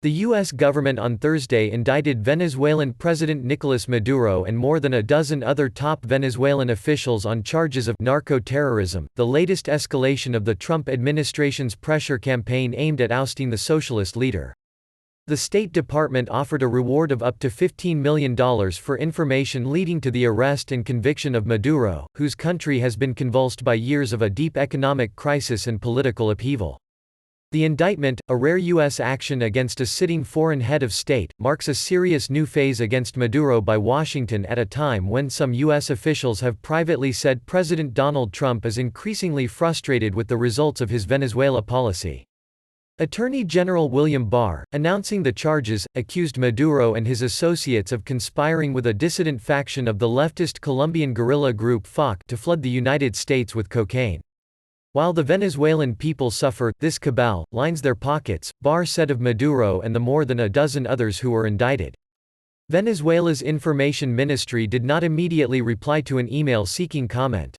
The U.S. government on Thursday indicted Venezuelan President Nicolas Maduro and more than a dozen other top Venezuelan officials on charges of narco-terrorism, the latest escalation of the Trump administration's pressure campaign aimed at ousting the socialist leader. The State Department offered a reward of up to $15 million for information leading to the arrest and conviction of Maduro, whose country has been convulsed by years of a deep economic crisis and political upheaval. The indictment, a rare U.S. action against a sitting foreign head of state, marks a serious new phase against Maduro by Washington at a time when some U.S. officials have privately said President Donald Trump is increasingly frustrated with the results of his Venezuela policy. Attorney General William Barr, announcing the charges, accused Maduro and his associates of conspiring with a dissident faction of the leftist Colombian guerrilla group FARC to flood the United States with cocaine. While the Venezuelan people suffer, this cabal lines their pockets, Barr said of Maduro and the more than a dozen others who were indicted. Venezuela's information ministry did not immediately reply to an email seeking comment.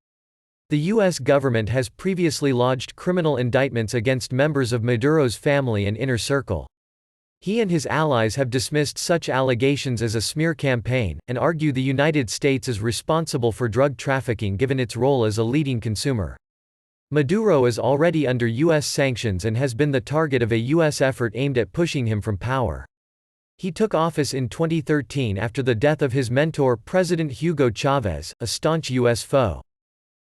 The U.S. government has previously lodged criminal indictments against members of Maduro's family and inner circle. He and his allies have dismissed such allegations as a smear campaign, and argue the United States is responsible for drug trafficking given its role as a leading consumer. Maduro is already under U.S. sanctions and has been the target of a U.S. effort aimed at pushing him from power. He took office in 2013 after the death of his mentor President Hugo Chavez, a staunch U.S. foe.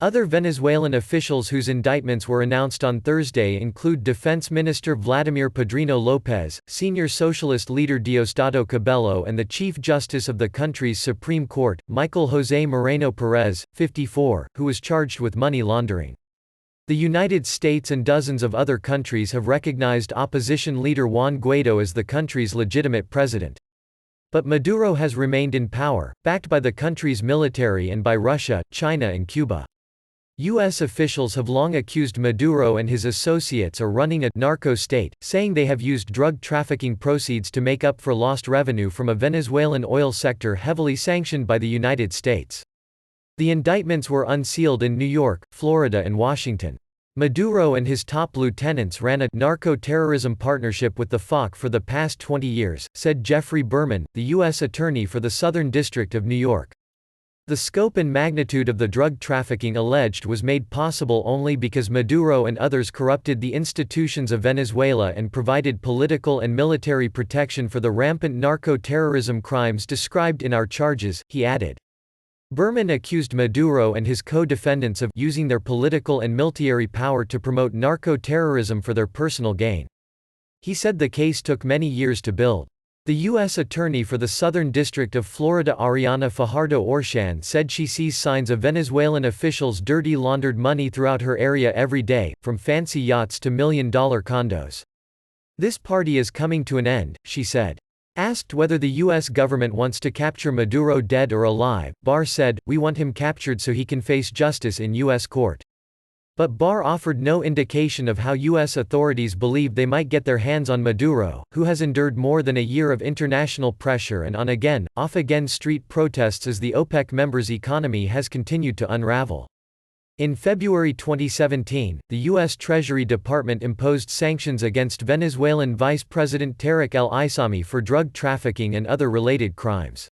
Other Venezuelan officials whose indictments were announced on Thursday include Defense Minister Vladimir Padrino Lopez, senior socialist leader Diosdado Cabello and the Chief Justice of the country's Supreme Court, Michael José Moreno Perez, 54, who was charged with money laundering. The United States and dozens of other countries have recognized opposition leader Juan Guaidó as the country's legitimate president. But Maduro has remained in power, backed by the country's military and by Russia, China and Cuba. U.S. officials have long accused Maduro and his associates of running a narco-state, saying they have used drug trafficking proceeds to make up for lost revenue from a Venezuelan oil sector heavily sanctioned by the United States. The indictments were unsealed in New York, Florida and Washington. Maduro and his top lieutenants ran a narco-terrorism partnership with the FARC for the past 20 years, said Jeffrey Berman, the U.S. Attorney for the Southern District of New York. The scope and magnitude of the drug trafficking alleged was made possible only because Maduro and others corrupted the institutions of Venezuela and provided political and military protection for the rampant narco-terrorism crimes described in our charges, he added. Berman accused Maduro and his co-defendants of using their political and military power to promote narco-terrorism for their personal gain. He said the case took many years to build. The U.S. Attorney for the Southern District of Florida Ariana Fajardo Orshan said she sees signs of Venezuelan officials dirty laundered money throughout her area every day, from fancy yachts to million-dollar condos. This party is coming to an end, she said. Asked whether the U.S. government wants to capture Maduro dead or alive, Barr said, "We want him captured so he can face justice in U.S. court." But Barr offered no indication of how U.S. authorities believe they might get their hands on Maduro, who has endured more than a year of international pressure and on again, off-again street protests as the OPEC members' economy has continued to unravel. In February 2017, the U.S. Treasury Department imposed sanctions against Venezuelan Vice President Tarek el-Aissami for drug trafficking and other related crimes.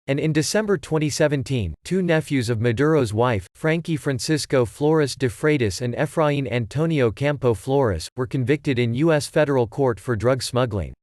And in December 2017, two nephews of Maduro's wife, Frankie Francisco Flores de Freitas and Efraín Antonio Campo Flores, were convicted in U.S. federal court for drug smuggling.